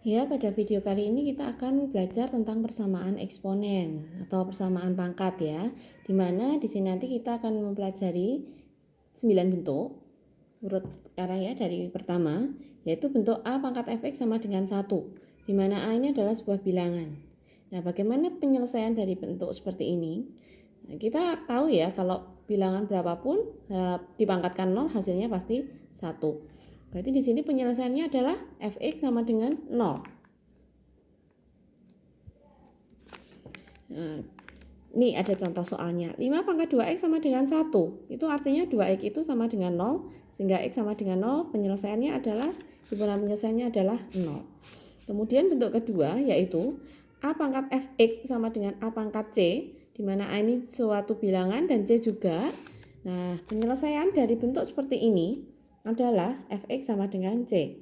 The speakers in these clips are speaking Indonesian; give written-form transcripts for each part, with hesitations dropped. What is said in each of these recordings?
Ya, pada video kali ini kita akan belajar tentang persamaan eksponen atau persamaan pangkat ya. Dimana di sini nanti kita akan mempelajari 9 bentuk. Urut sekarang ya dari pertama, yaitu bentuk A pangkat fx sama dengan 1. Dimana A ini adalah sebuah bilangan. Nah, bagaimana penyelesaian dari bentuk seperti ini? Nah, kita tahu ya kalau bilangan berapapun dipangkatkan 0 hasilnya pasti 1. Berarti di sini penyelesaiannya adalah fx sama dengan 0. Nah, ini ada contoh soalnya. 5 pangkat 2x sama dengan 1. Itu artinya 2x itu sama dengan 0. Sehingga x sama dengan 0, penyelesaiannya adalah, himpunan penyelesaiannya adalah 0. Kemudian bentuk kedua yaitu A pangkat fx sama dengan A pangkat c. Di mana A ini suatu bilangan dan c juga. Nah, penyelesaian dari bentuk seperti ini adalah fx sama dengan c.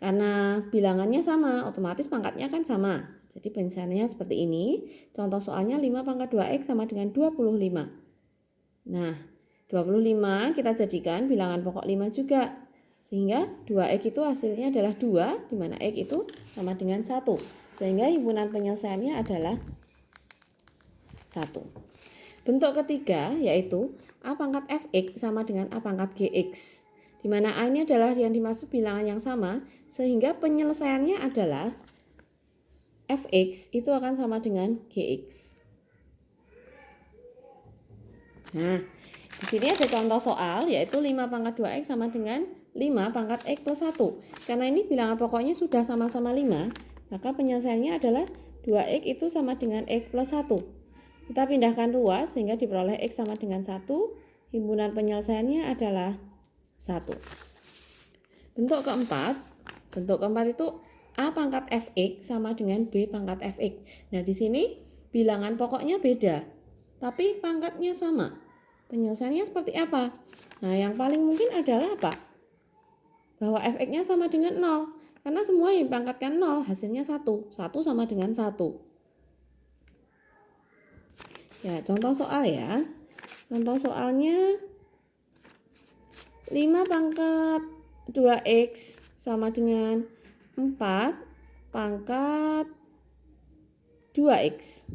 Karena bilangannya sama, otomatis pangkatnya kan sama. Jadi penyelesaiannya seperti ini. Contoh soalnya 5 pangkat 2x sama dengan 25. Nah, 25 kita jadikan bilangan pokok 5 juga. Sehingga 2x itu hasilnya adalah 2, di mana x itu sama dengan 1. Sehingga himpunan penyelesaiannya adalah 1. Bentuk ketiga yaitu A pangkat fx sama dengan A pangkat gx. Di mana A ini adalah yang dimaksud bilangan yang sama, sehingga penyelesaiannya adalah fx itu akan sama dengan gx. Nah, di sini ada contoh soal yaitu 5 pangkat 2x sama dengan 5 pangkat x plus 1. Karena ini bilangan pokoknya sudah sama-sama 5, maka penyelesaiannya adalah 2x itu sama dengan x plus 1. Kita pindahkan ruas sehingga diperoleh x sama dengan 1. Himpunan penyelesaiannya adalah 1. Bentuk keempat itu A pangkat fx sama dengan B pangkat fx. Nah, di sini bilangan pokoknya beda, tapi pangkatnya sama. Penyelesaiannya seperti apa? Nah, yang paling mungkin adalah apa? Bahwa fx-nya sama dengan 0. Karena semua yang dipangkatkan 0, hasilnya 1. 1 sama dengan 1. Ya, contoh soal ya. Contoh soalnya 5 pangkat 2x sama dengan 4 pangkat 2x.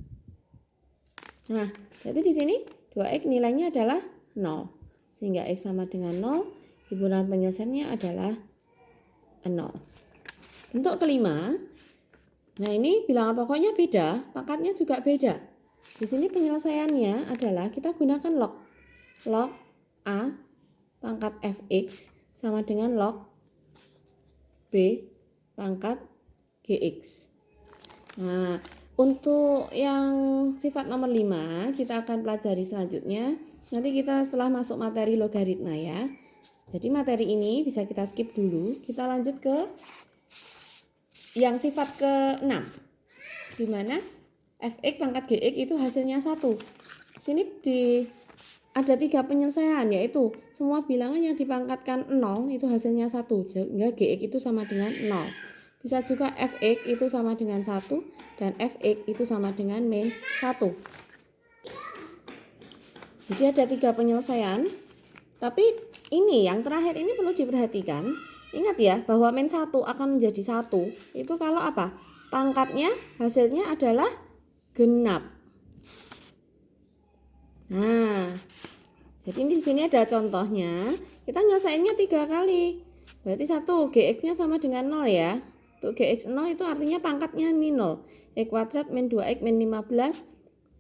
Nah, jadi di sini 2x nilainya adalah 0. Sehingga x sama dengan 0, himpunan penyelesaiannya adalah 0. Bentuk kelima, nah ini bilangan pokoknya beda, pangkatnya juga beda. Di sini penyelesaiannya adalah kita gunakan log. Log A pangkat fx sama dengan log B pangkat gx. Nah, untuk yang sifat nomor 5 kita akan pelajari selanjutnya. Nanti kita setelah masuk materi logaritma ya. Jadi materi ini bisa kita skip dulu. Kita lanjut ke yang sifat ke-6. Di mana fx pangkat gx itu hasilnya 1. Sini ada 3 penyelesaian, yaitu semua bilangan yang dipangkatkan 0 itu hasilnya 1. Sehingga gx itu sama dengan 0. Bisa juga fx itu sama dengan 1 dan fx itu sama dengan min 1. Jadi ada 3 penyelesaian. Tapi ini yang terakhir ini perlu diperhatikan. Ingat ya bahwa min 1 akan menjadi 1 itu kalau apa? Pangkatnya hasilnya adalah genap. Nah, jadi di sini ada contohnya. Kita nyelesainnya 3 kali. Berarti 1 gx-nya sama dengan 0 ya. Untuk gx 0 itu artinya pangkatnya ini 0. X kuadrat min 2x min 15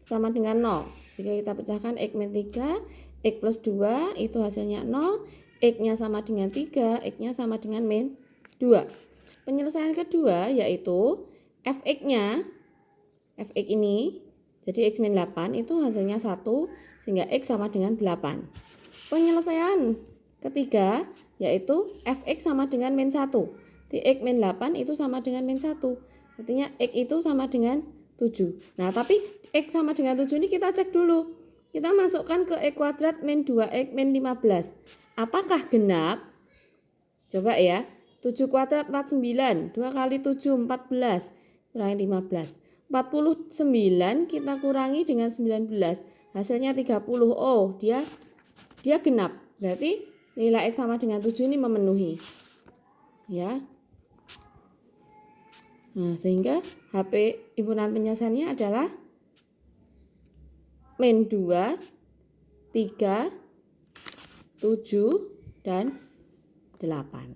sama dengan 0. Jika kita pecahkan x min 3, x plus 2 itu hasilnya 0. X-nya sama dengan 3, X-nya sama dengan min 2. Penyelesaian kedua yaitu fx-nya, fx ini, jadi x min 8 itu hasilnya 1, sehingga x sama dengan 8. Penyelesaian ketiga yaitu fx sama dengan min 1. Di x min 8 itu sama dengan min 1. Artinya x itu sama dengan 7. Nah, tapi x sama dengan 7 ini kita cek dulu. Kita masukkan ke x kuadrat min 2x min 15. Apakah genap? Coba ya. 7 kuadrat 49. 2 kali 7 14. Kurangi 15. 49 kita kurangi dengan 19. Hasilnya 30. Oh, dia genap. Berarti nilai x sama dengan 7 ini memenuhi. Ya. Nah, sehingga HP himpunan penyelesaiannya adalah min 2, 3, 7, dan 8.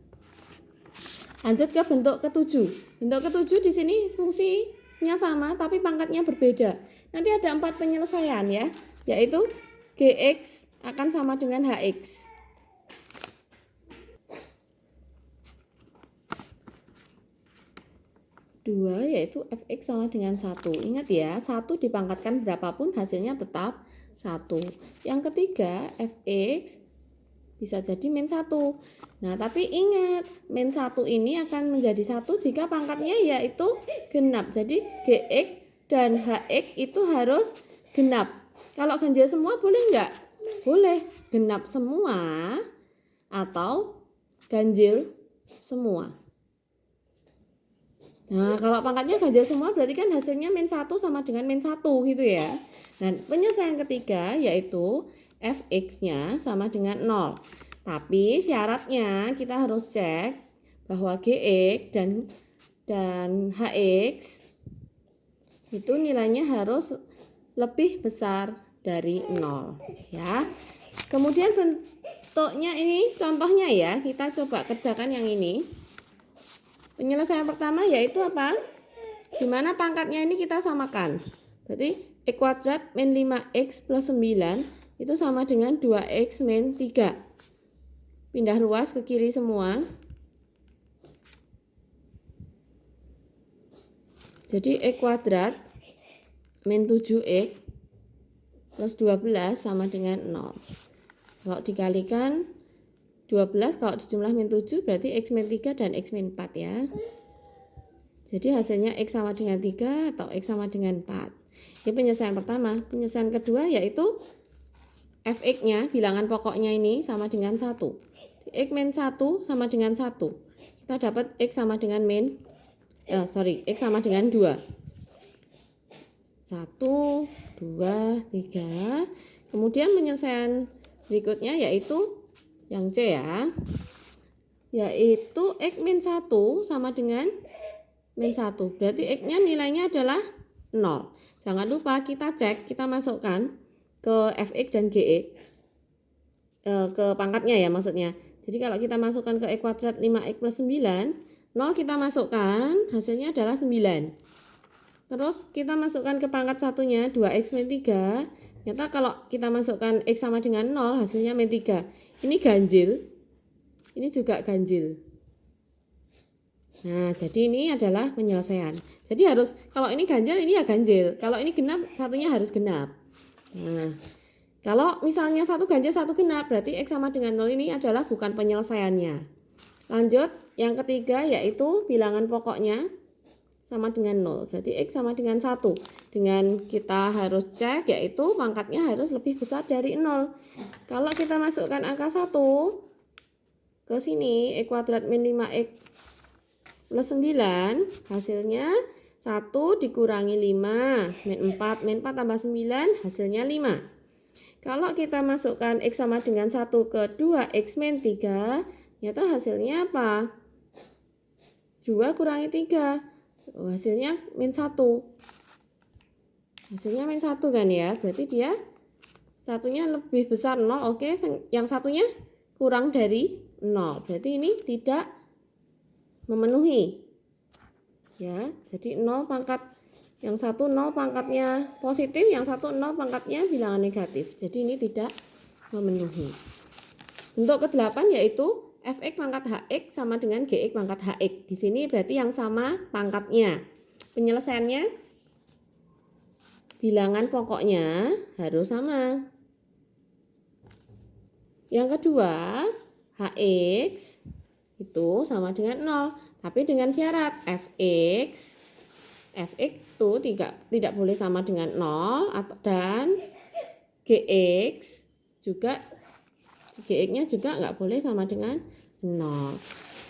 Lanjut ke bentuk ketujuh. Bentuk ketujuh di sini fungsinya sama tapi pangkatnya berbeda. Nanti ada 4 penyelesaian ya, yaitu GX akan sama dengan HX. Dua yaitu Fx sama dengan 1. Ingat ya, 1 dipangkatkan berapapun hasilnya tetap 1. Yang ketiga Fx bisa jadi min 1. Nah, tapi ingat, min 1 ini akan menjadi 1 jika pangkatnya yaitu genap. Jadi Gx dan Hx itu harus genap. Kalau ganjil semua boleh enggak? Boleh, genap semua atau ganjil semua. Nah, kalau pangkatnya ganjil semua berarti kan hasilnya min 1 sama dengan min 1 gitu ya. Dan penyelesaian ketiga yaitu Fx-nya sama dengan 0. Tapi syaratnya kita harus cek bahwa Gx dan Hx itu nilainya harus lebih besar dari 0 ya. Kemudian bentuknya ini contohnya ya, kita coba kerjakan yang ini. Penyelesaian pertama yaitu apa? Dimana pangkatnya ini kita samakan. Berarti X kuadrat min 5X plus 9 itu sama dengan 2X min 3. Pindah ruas ke kiri semua. Jadi X kuadrat min 7X plus 12 sama dengan 0. Kalau dikalikan 12 kalau dijumlah min 7 berarti X min 3 dan X min 4 ya. Jadi hasilnya X sama dengan 3 atau X sama dengan 4. Ini penyelesaian pertama. Penyelesaian kedua yaitu Fx-nya, bilangan pokoknya ini sama dengan 1. X min 1 sama dengan 1. Kita dapat X sama dengan X sama dengan 2. 1, 2, 3. Kemudian penyelesaian berikutnya yaitu yang C ya, yaitu X min 1 sama dengan min 1. Berarti X-nya nilainya adalah 0. Jangan lupa kita cek, kita masukkan ke Fx dan Gx, ke pangkatnya ya maksudnya. Jadi kalau kita masukkan ke X kuadrat 5X plus 9, 0 kita masukkan, hasilnya adalah 9. Terus kita masukkan ke pangkat satunya 2X min 3. Ternyata kalau kita masukkan X sama dengan 0, hasilnya min 3. Ini ganjil, ini juga ganjil. Nah, jadi ini adalah penyelesaian. Jadi harus, kalau ini ganjil, ini ya ganjil. Kalau ini genap, satunya harus genap. Nah, kalau misalnya satu ganjil, satu genap, berarti X sama dengan 0 ini adalah bukan penyelesaiannya. Lanjut, yang ketiga yaitu bilangan pokoknya sama dengan 0. Berarti X sama dengan 1. Dengan kita harus cek yaitu pangkatnya harus lebih besar dari 0. Kalau kita masukkan angka 1 ke sini, X kuadrat min 5X plus 9, hasilnya 1 dikurangi 5, min 4. Min 4 tambah 9, hasilnya 5. Kalau kita masukkan X sama dengan 1 ke 2X min 3, ternyata hasilnya apa? 2 kurangi 3. Hasilnya min 1. Hasilnya min 1 kan ya. Berarti dia satunya lebih besar 0. Oke, yang satunya kurang dari 0. Berarti ini tidak memenuhi. Ya, jadi 0 pangkat yang satu 0 pangkatnya positif, yang satu 0 pangkatnya bilangan negatif. Jadi ini tidak memenuhi. Bentuk ke-8 yaitu Fx pangkat Hx sama dengan Gx pangkat Hx. Di sini berarti yang sama pangkatnya. Penyelesaiannya bilangan pokoknya harus sama. Yang kedua, Hx itu sama dengan 0. Tapi dengan syarat Fx itu tidak boleh sama dengan 0 dan Gx juga Gx-nya juga nggak boleh sama dengan 0.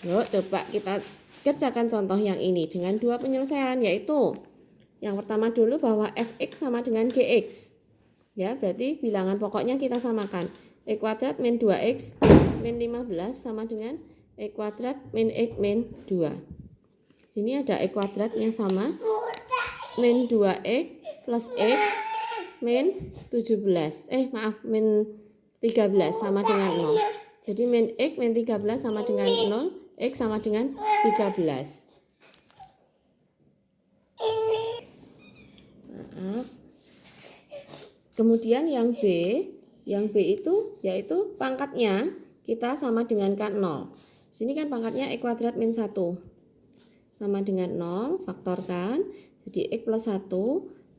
Yuk coba kita kerjakan contoh yang ini dengan dua penyelesaian, yaitu yang pertama dulu bahwa Fx sama dengan Gx. Ya, berarti bilangan pokoknya kita samakan. X kuadrat min 2X min 15 sama dengan X kuadrat min X min 2. Sini ada X kuadratnya sama min 2X plus X min 17. Min 13 sama dengan 0. Jadi min X min 13 sama dengan 0, X sama dengan 13. Kemudian yang B itu yaitu pangkatnya kita sama dengan kan 0. Sini kan pangkatnya X kuadrat min 1 sama dengan 0, faktorkan. Jadi X plus 1,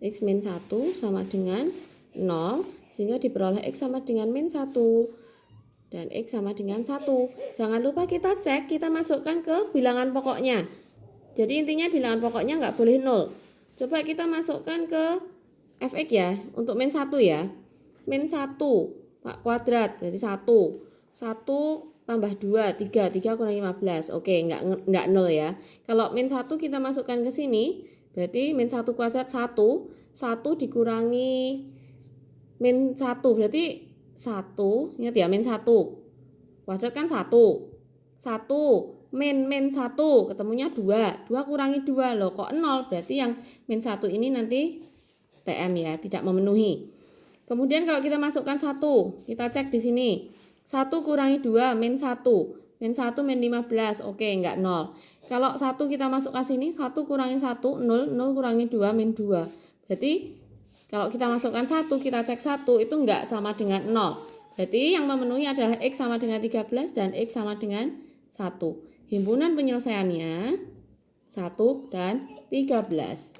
X min 1 sama dengan 0, sehingga diperoleh X sama dengan min 1 dan X sama dengan 1. Jangan lupa kita cek, kita masukkan ke bilangan pokoknya. Jadi intinya bilangan pokoknya nggak boleh 0. Coba kita masukkan ke fx ya, untuk min 1 ya. Min 1 kuadrat berarti 1 tambah 2, 3 kurang 15. Oke, enggak 0 ya. Kalau min 1 kita masukkan ke sini, berarti min 1 kuadrat 1 dikurangi min 1, berarti 1, ingat ya, min 1 kuadrat kan 1 min 1 ketemunya 2 kurangi 2, loh kok 0, berarti yang min 1 ini nanti TM ya, tidak memenuhi. Kemudian kalau kita masukkan 1, kita cek di sini. 1 kurangi 2 min 1. Min 1 min 15. Oke, enggak 0. Kalau 1 kita masukkan sini, 1 kurangi 1 0, 0 kurangi 2 min 2. Berarti kalau kita masukkan 1, kita cek 1 itu enggak sama dengan 0. Berarti yang memenuhi adalah X sama dengan 13 dan X sama dengan 1. Himpunan penyelesaiannya 1 dan 13.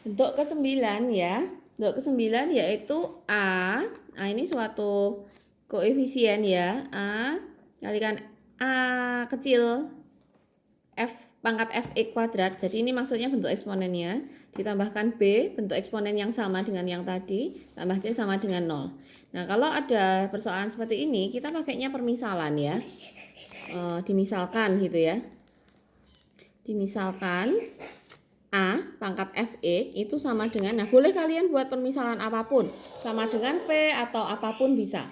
Bentuk ke-9 ya. Bentuk ke-9 yaitu A ini suatu koefisien ya. A kalikan A kecil F pangkat Fx kuadrat. Jadi ini maksudnya bentuk eksponennya. Ditambahkan B, bentuk eksponen yang sama dengan yang tadi. Tambah C sama dengan 0. Nah, kalau ada persoalan seperti ini, kita pakainya permisalan ya. Dimisalkan gitu ya. Dimisalkan A pangkat Fx itu sama dengan, nah boleh kalian buat permisalan apapun, sama dengan P atau apapun bisa.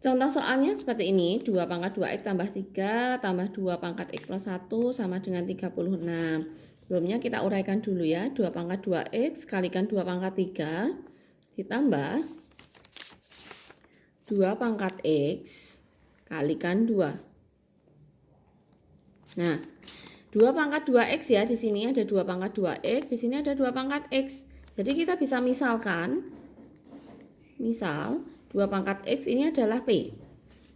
Contoh soalnya seperti ini, 2 pangkat 2X tambah 3 tambah 2 pangkat X plus 1 sama dengan 36. Sebelumnya kita uraikan dulu ya, 2 pangkat 2X kalikan 2 pangkat 3 ditambah 2 pangkat X kalikan 2. Nah, 2 pangkat 2X ya, di sini ada 2 pangkat 2X, di sini ada 2 pangkat X. Jadi kita bisa misalkan, misal 2 pangkat X ini adalah P.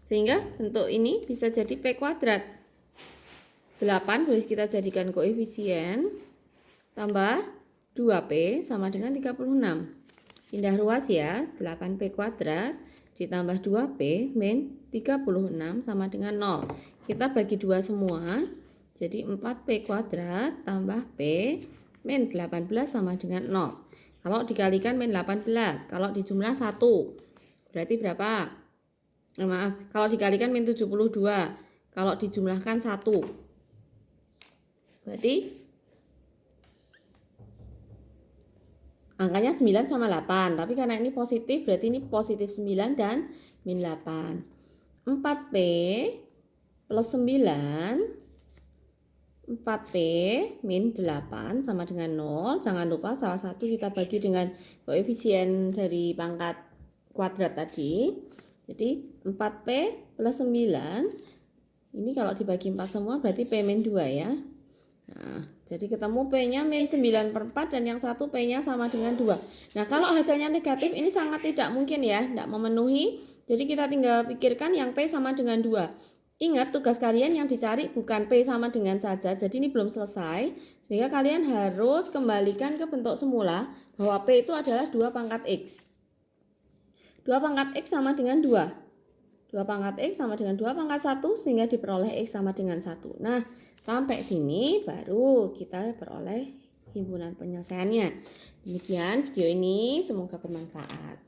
Sehingga bentuk ini bisa jadi P kuadrat. 8 boleh kita jadikan koefisien, tambah 2P sama dengan 36. Pindah ruas ya, 8P kuadrat ditambah 2P min 36 sama dengan 0. Kita bagi 2 semua. Jadi 4P kuadrat tambah P min 18 sama dengan 0. Kalau dikalikan min 18, kalau dijumlah 1, berarti berapa? Kalau dikalikan min 72, kalau dijumlahkan 1. Berarti angkanya 9 sama 8, tapi karena ini positif, berarti ini positif 9 dan min 8. 4P plus 9 4P min 8 sama dengan 0. Jangan lupa salah satu kita bagi dengan koefisien dari pangkat kuadrat tadi. Jadi 4P plus 9. Ini kalau dibagi 4 semua berarti P min 2 ya. Nah, jadi ketemu P-nya min 9/4 dan yang satu P-nya sama dengan 2. Nah, kalau hasilnya negatif ini sangat tidak mungkin ya, tidak memenuhi. Jadi kita tinggal pikirkan yang P sama dengan 2. Ingat, tugas kalian yang dicari bukan P sama dengan saja, jadi ini belum selesai. Sehingga kalian harus kembalikan ke bentuk semula bahwa P itu adalah 2 pangkat X. 2 pangkat X sama dengan 2. 2 pangkat X sama dengan 2 pangkat 1 sehingga diperoleh X sama dengan 1. Nah, sampai sini baru kita peroleh himpunan penyelesaiannya. Demikian video ini, semoga bermanfaat.